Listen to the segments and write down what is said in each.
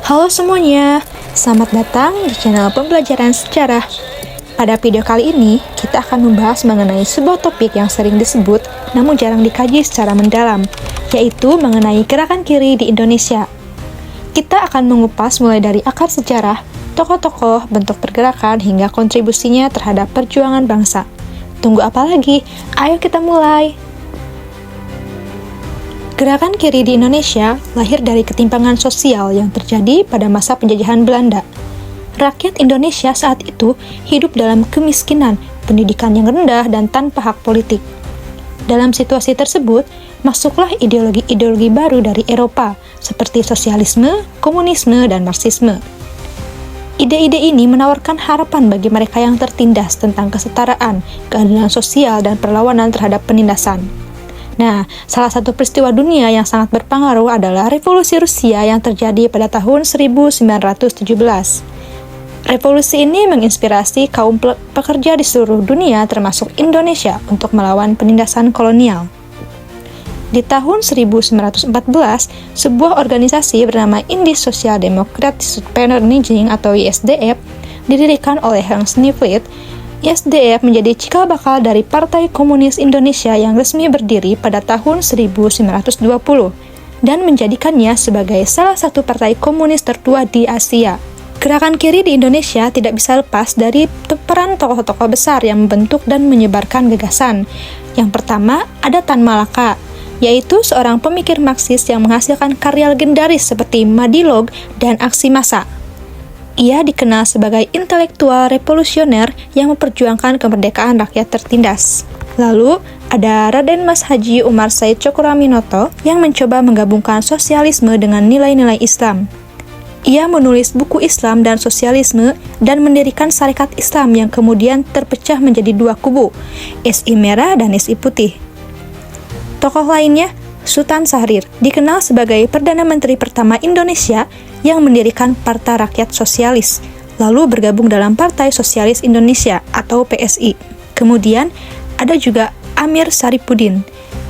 Halo semuanya, selamat datang di channel pembelajaran sejarah. Pada video kali ini, kita akan membahas mengenai sebuah topik yang sering disebut namun jarang dikaji secara mendalam, yaitu mengenai gerakan kiri di Indonesia. Kita akan mengupas mulai dari akar sejarah, tokoh-tokoh, bentuk pergerakan, hingga kontribusinya terhadap perjuangan bangsa. Tunggu apa lagi? Ayo kita mulai! Gerakan kiri di Indonesia lahir dari ketimpangan sosial yang terjadi pada masa penjajahan Belanda. Rakyat Indonesia saat itu hidup dalam kemiskinan, pendidikan yang rendah, dan tanpa hak politik. Dalam situasi tersebut, masuklah ideologi-ideologi baru dari Eropa, seperti sosialisme, komunisme, dan Marxisme. Ide-ide ini menawarkan harapan bagi mereka yang tertindas tentang kesetaraan, keadilan sosial, dan perlawanan terhadap penindasan. Nah, salah satu peristiwa dunia yang sangat berpengaruh adalah Revolusi Rusia yang terjadi pada tahun 1917. Revolusi ini menginspirasi kaum pekerja di seluruh dunia termasuk Indonesia untuk melawan penindasan kolonial. Di tahun 1914, sebuah organisasi bernama Indisch Social Democratische Vereniging atau ISDF didirikan oleh Hans Nietvliet. ISDF menjadi cikal bakal dari Partai Komunis Indonesia yang resmi berdiri pada tahun 1920 dan menjadikannya sebagai salah satu partai komunis tertua di Asia. Gerakan kiri di Indonesia tidak bisa lepas dari peran tokoh-tokoh besar yang membentuk dan menyebarkan gagasan. Yang pertama, ada Tan Malaka, yaitu seorang pemikir Marxis yang menghasilkan karya legendaris seperti Madilog dan Aksi Massa. Ia dikenal sebagai intelektual revolusioner yang memperjuangkan kemerdekaan rakyat tertindas. Lalu, ada Raden Mas Haji Umar Said Tjokoraminoto yang mencoba menggabungkan sosialisme dengan nilai-nilai Islam. Ia menulis buku Islam dan sosialisme dan mendirikan Sarekat Islam yang kemudian terpecah menjadi dua kubu, SI Merah dan SI Putih. Tokoh lainnya, Sultan Syahrir, dikenal sebagai Perdana Menteri pertama Indonesia yang mendirikan Partai Rakyat Sosialis, lalu bergabung dalam Partai Sosialis Indonesia atau PSI. Kemudian, ada juga Amir Syarifuddin,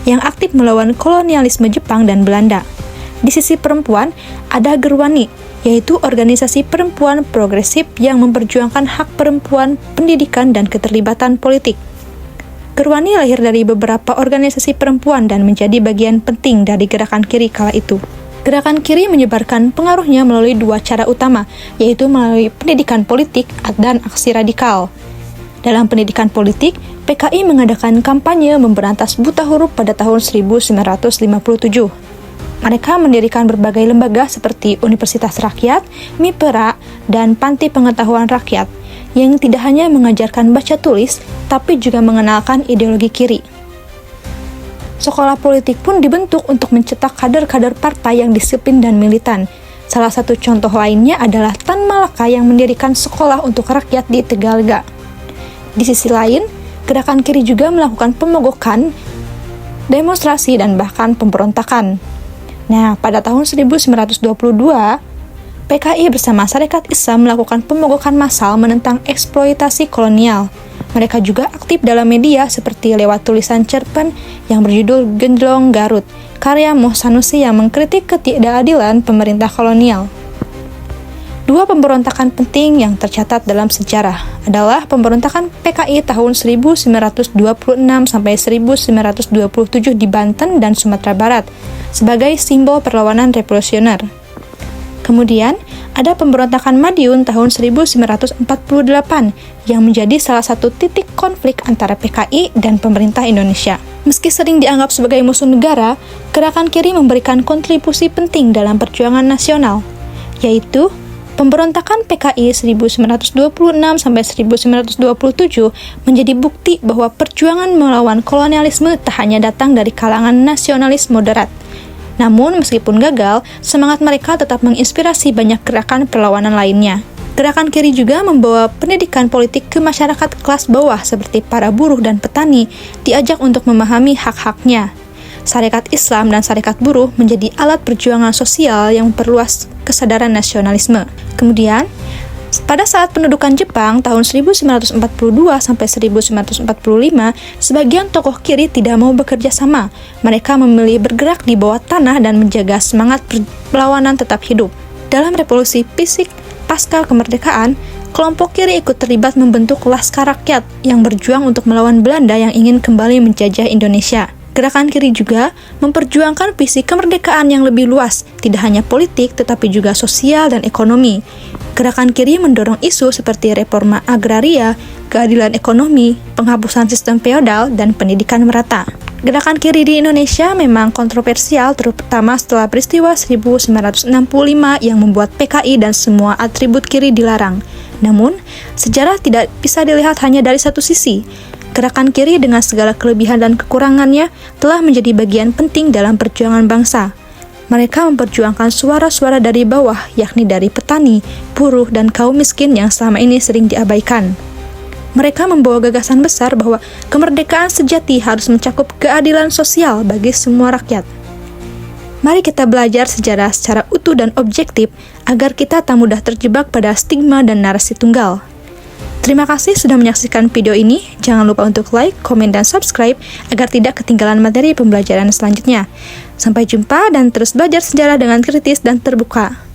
yang aktif melawan kolonialisme Jepang dan Belanda. Di sisi perempuan, ada Gerwani, yaitu organisasi perempuan progresif yang memperjuangkan hak perempuan, pendidikan, dan keterlibatan politik. Gerwani lahir dari beberapa organisasi perempuan dan menjadi bagian penting dari gerakan kiri kala itu. Gerakan kiri menyebarkan pengaruhnya melalui dua cara utama, yaitu melalui pendidikan politik dan aksi radikal. Dalam pendidikan politik, PKI mengadakan kampanye memberantas buta huruf pada tahun 1957. Mereka mendirikan berbagai lembaga seperti Universitas Rakyat, MIPERA, dan Panti Pengetahuan Rakyat, yang tidak hanya mengajarkan baca tulis, tapi juga mengenalkan ideologi kiri. Sekolah politik pun dibentuk untuk mencetak kader-kader partai yang disiplin dan militan. Salah satu contoh lainnya adalah Tan Malaka yang mendirikan sekolah untuk rakyat di Tegalega. Di sisi lain, gerakan kiri juga melakukan pemogokan, demonstrasi, dan bahkan pemberontakan. Nah, pada tahun 1922, PKI bersama Sarekat Islam melakukan pemogokan massal menentang eksploitasi kolonial. Mereka juga aktif dalam media seperti lewat tulisan cerpen yang berjudul Genjlong Garut, karya Moh Sanusi yang mengkritik ketidakadilan pemerintah kolonial. Dua pemberontakan penting yang tercatat dalam sejarah adalah pemberontakan PKI tahun 1926 sampai 1927 di Banten dan Sumatera Barat sebagai simbol perlawanan revolusioner. Kemudian, ada pemberontakan Madiun tahun 1948 yang menjadi salah satu titik konflik antara PKI dan pemerintah Indonesia. Meski sering dianggap sebagai musuh negara, gerakan kiri memberikan kontribusi penting dalam perjuangan nasional, yaitu pemberontakan PKI 1926 sampai 1927 menjadi bukti bahwa perjuangan melawan kolonialisme tak hanya datang dari kalangan nasionalis moderat. Namun, meskipun gagal, semangat mereka tetap menginspirasi banyak gerakan perlawanan lainnya. Gerakan kiri juga membawa pendidikan politik ke masyarakat kelas bawah seperti para buruh dan petani, diajak untuk memahami hak-haknya. Sarekat Islam dan Sarekat Buruh menjadi alat perjuangan sosial yang memperluas kesadaran nasionalisme. Kemudian, pada saat pendudukan Jepang tahun 1942 sampai 1945, sebagian tokoh kiri tidak mau bekerja sama. Mereka memilih bergerak di bawah tanah dan menjaga semangat perlawanan tetap hidup. Dalam revolusi fisik pasca kemerdekaan, kelompok kiri ikut terlibat membentuk Laskar Rakyat yang berjuang untuk melawan Belanda yang ingin kembali menjajah Indonesia. Gerakan kiri juga memperjuangkan visi kemerdekaan yang lebih luas, tidak hanya politik tetapi juga sosial dan ekonomi. Gerakan kiri mendorong isu seperti reforma agraria, keadilan ekonomi, penghapusan sistem feodal, dan pendidikan merata. Gerakan kiri di Indonesia memang kontroversial, terutama setelah peristiwa 1965 yang membuat PKI dan semua atribut kiri dilarang. Namun, sejarah tidak bisa dilihat hanya dari satu sisi. Gerakan kiri dengan segala kelebihan dan kekurangannya telah menjadi bagian penting dalam perjuangan bangsa. Mereka memperjuangkan suara-suara dari bawah, yakni dari petani, buruh, dan kaum miskin yang selama ini sering diabaikan. Mereka membawa gagasan besar bahwa kemerdekaan sejati harus mencakup keadilan sosial bagi semua rakyat. Mari kita belajar sejarah secara utuh dan objektif agar kita tak mudah terjebak pada stigma dan narasi tunggal. Terima kasih sudah menyaksikan video ini. Jangan lupa untuk like, komen, dan subscribe agar tidak ketinggalan materi pembelajaran selanjutnya. Sampai jumpa dan terus belajar sejarah dengan kritis dan terbuka.